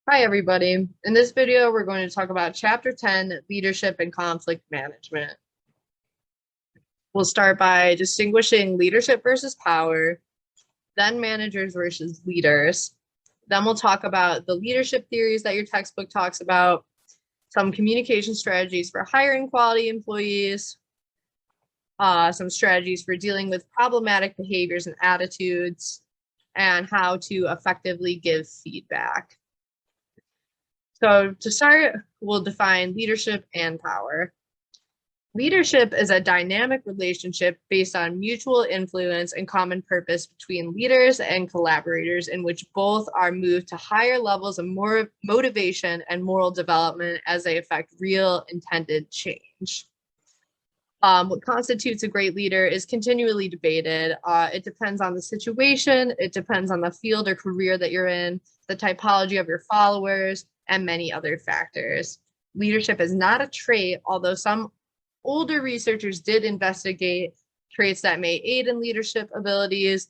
Hi, everybody. In this video, we're going to talk about Chapter 10, Leadership and Conflict Management. We'll start by distinguishing leadership versus power, then managers versus leaders. Then we'll talk about the leadership theories that your textbook talks about, some communication strategies for hiring quality employees, some strategies for dealing with problematic behaviors and attitudes, and how to effectively give feedback. So to start, we'll define leadership and power. Leadership is a dynamic relationship based on mutual influence and common purpose between leaders and collaborators, in which both are moved to higher levels of more motivation and moral development as they affect real intended change. What constitutes a great leader is continually debated. It depends on the situation, it depends on the field or career that you're in, the typology of your followers, and many other factors. Leadership is not a trait, although some older researchers did investigate traits that may aid in leadership abilities,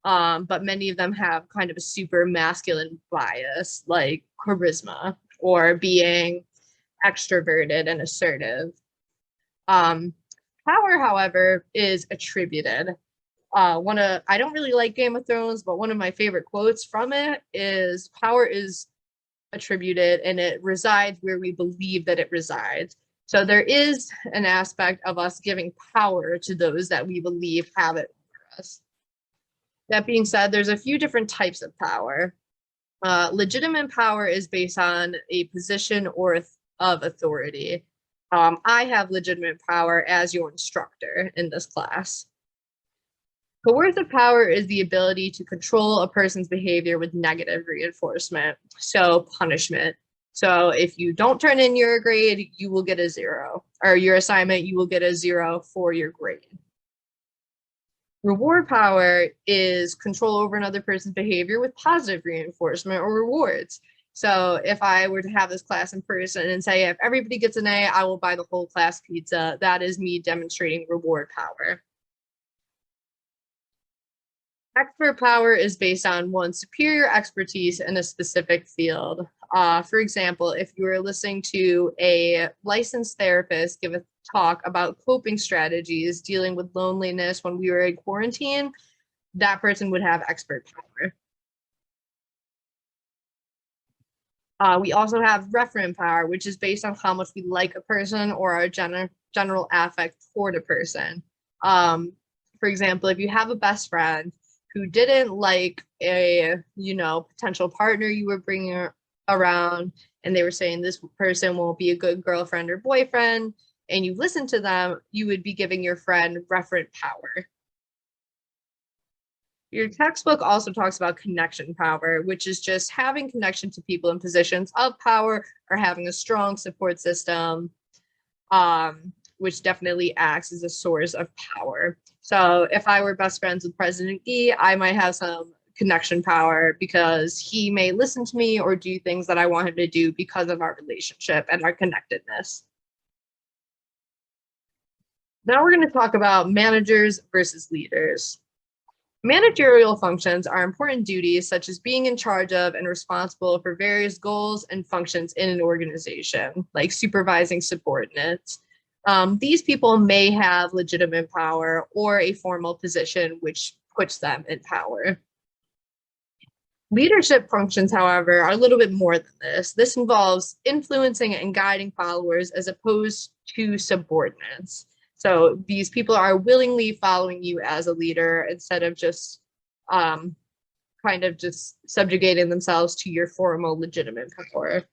but many of them have kind of a super masculine bias, like charisma or being extroverted and assertive. Power, however, is attributed. I don't really like Game of Thrones, but one of my favorite quotes from it is, "Power is attributed and it resides where we believe that it resides." So there is an aspect of us giving power to those that we believe have it for us. That being said, there's a few different types of power. Legitimate power is based on a position or of authority. I have legitimate power as your instructor in this class. Coercive power is the ability to control a person's behavior with negative reinforcement, so punishment. So if you don't turn in your grade, you will get a 0, or your assignment, you will get a 0 for your grade. Reward power is control over another person's behavior with positive reinforcement or rewards. So if I were to have this class in person and say, if everybody gets an A, I will buy the whole class pizza, that is me demonstrating reward power. Expert power is based on one's superior expertise in a specific field. For example, if you were listening to a licensed therapist give a talk about coping strategies dealing with loneliness when we were in quarantine, that person would have expert power. We also have referent power, which is based on how much we like a person or our general affect toward a person. For example, if you have a best friend who didn't like a potential partner you were bringing around, and they were saying this person won't be a good girlfriend or boyfriend, and you listen to them, you would be giving your friend referent power. Your textbook also talks about connection power, which is just having connection to people in positions of power or having a strong support system, which definitely acts as a source of power. So if I were best friends with President Yi, I might have some connection power because he may listen to me or do things that I want him to do because of our relationship and our connectedness. Now we're going to talk about managers versus leaders. Managerial functions are important duties such as being in charge of and responsible for various goals and functions in an organization, like supervising subordinates. These people may have legitimate power or a formal position which puts them in power. Leadership functions, however, are a little bit more than this. This involves influencing and guiding followers as opposed to subordinates. So these people are willingly following you as a leader instead of just kind of just subjugating themselves to your formal legitimate power.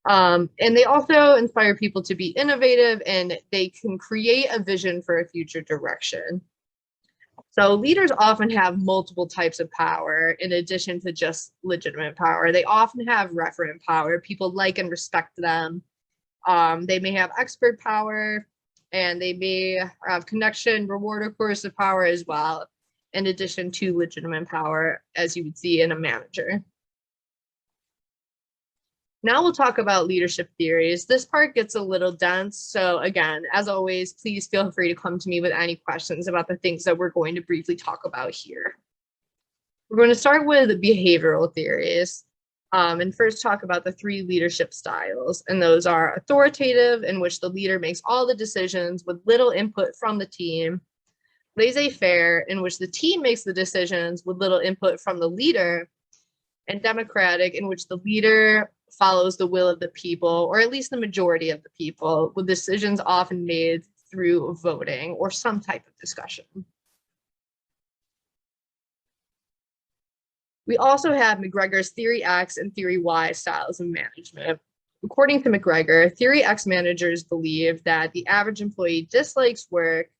And they also inspire people to be innovative, and they can create a vision for a future direction. So leaders often have multiple types of power in addition to just legitimate power. They often have referent power. People like and respect them. They may have expert power, and they may have connection, reward, or coercive power as well, in addition to legitimate power, as you would see in a manager. Now we'll talk about leadership theories. This part gets a little dense, so again, as always, please feel free to come to me with any questions about the things that we're going to briefly talk about here. We're going to start with behavioral theories. And first talk about the 3 leadership styles. And those are authoritative, in which the leader makes all the decisions with little input from the team. Laissez-faire, in which the team makes the decisions with little input from the leader. And democratic, in which the leader follows the will of the people, or at least the majority of the people, with decisions often made through voting or some type of discussion. We also have McGregor's Theory X and Theory Y styles of management. According to McGregor, Theory X managers believe that the average employee dislikes work.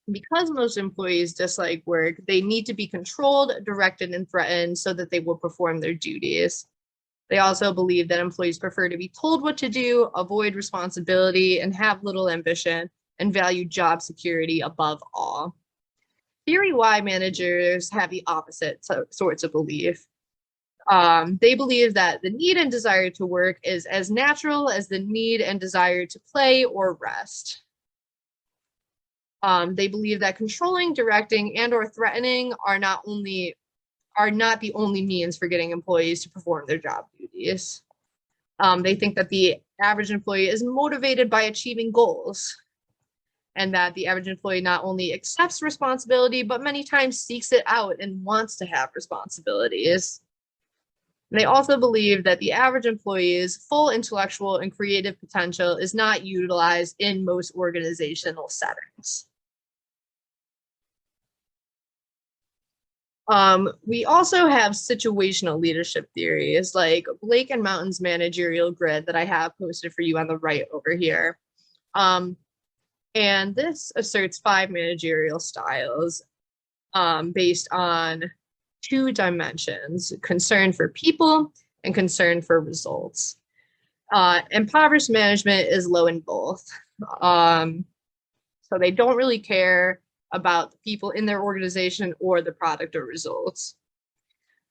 Because most employees dislike work, they need to be controlled, directed, and threatened so that they will perform their duties. They also believe that employees prefer to be told what to do, avoid responsibility, and have little ambition, and value job security above all. Theory Y managers have the opposite sorts of belief. They believe that the need and desire to work is as natural as the need and desire to play or rest. They believe that controlling, directing, and or threatening are not the only means for getting employees to perform their job duties. They think that the average employee is motivated by achieving goals, and that the average employee not only accepts responsibility, but many times seeks it out and wants to have responsibilities. And they also believe that the average employee's full intellectual and creative potential is not utilized in most organizational settings. We also have situational leadership theories like Blake and Mountain's managerial grid that I have posted for you on the right over here. And this asserts 5 managerial styles based on 2 dimensions: concern for people and concern for results. Impoverished management is low in both. So they don't really care about the people in their organization or the product or results.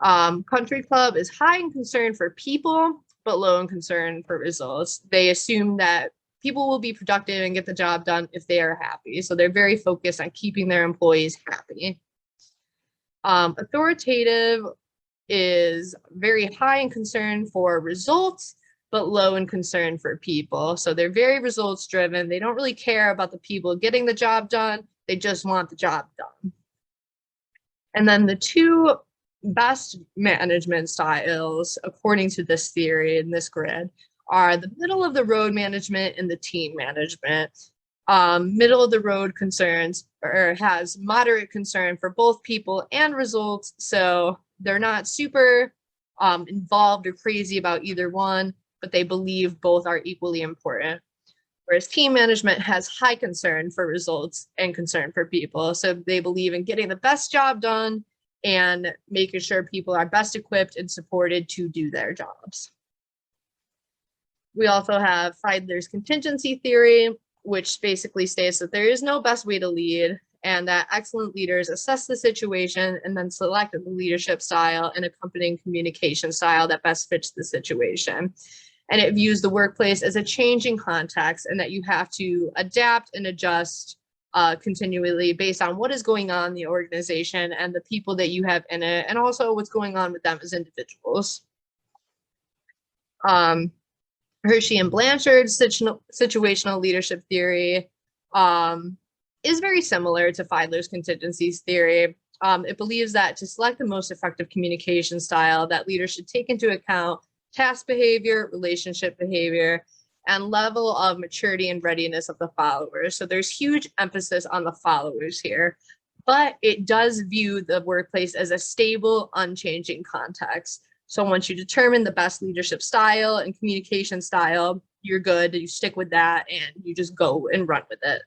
Country Club is high in concern for people, but low in concern for results. They assume that people will be productive and get the job done if they are happy. So they're very focused on keeping their employees happy. Authoritative is very high in concern for results, but low in concern for people. So they're very results driven. They don't really care about the people getting the job done. They just want the job done. And then the 2 best management styles, according to this theory in this grid, are the middle of the road management and the team management. Middle of the road concerns or has moderate concern for both people and results. So they're not super involved or crazy about either one, but they believe both are equally important. Whereas team management has high concern for results and concern for people. So they believe in getting the best job done and making sure people are best equipped and supported to do their jobs. We also have Feidler's contingency theory, which basically states that there is no best way to lead, and that excellent leaders assess the situation and then select the leadership style and accompanying communication style that best fits the situation. And it views the workplace as a changing context, and that you have to adapt and adjust continually based on what is going on in the organization and the people that you have in it, and also what's going on with them as individuals. Hershey and Blanchard's situational leadership theory is very similar to Feidler's contingencies theory. It believes that to select the most effective communication style, that leaders should take into account task behavior, relationship behavior, and level of maturity and readiness of the followers. So there's huge emphasis on the followers here, but it does view the workplace as a stable, unchanging context. So once you determine the best leadership style and communication style, you're good, you stick with that, and you just go and run with it.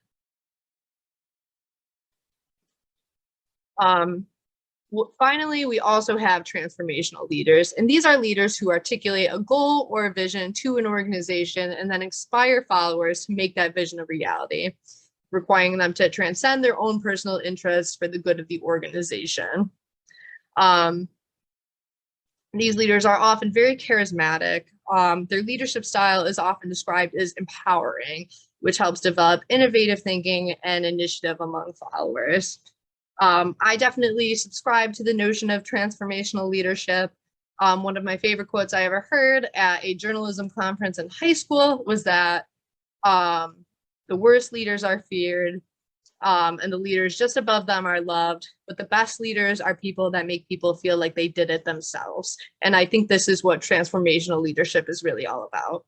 Finally, we also have transformational leaders, and these are leaders who articulate a goal or a vision to an organization and then inspire followers to make that vision a reality, requiring them to transcend their own personal interests for the good of the organization. These leaders are often very charismatic. Their leadership style is often described as empowering, which helps develop innovative thinking and initiative among followers. I definitely subscribe to the notion of transformational leadership. One of my favorite quotes I ever heard at a journalism conference in high school was that the worst leaders are feared, and the leaders just above them are loved, but the best leaders are people that make people feel like they did it themselves. And I think this is what transformational leadership is really all about.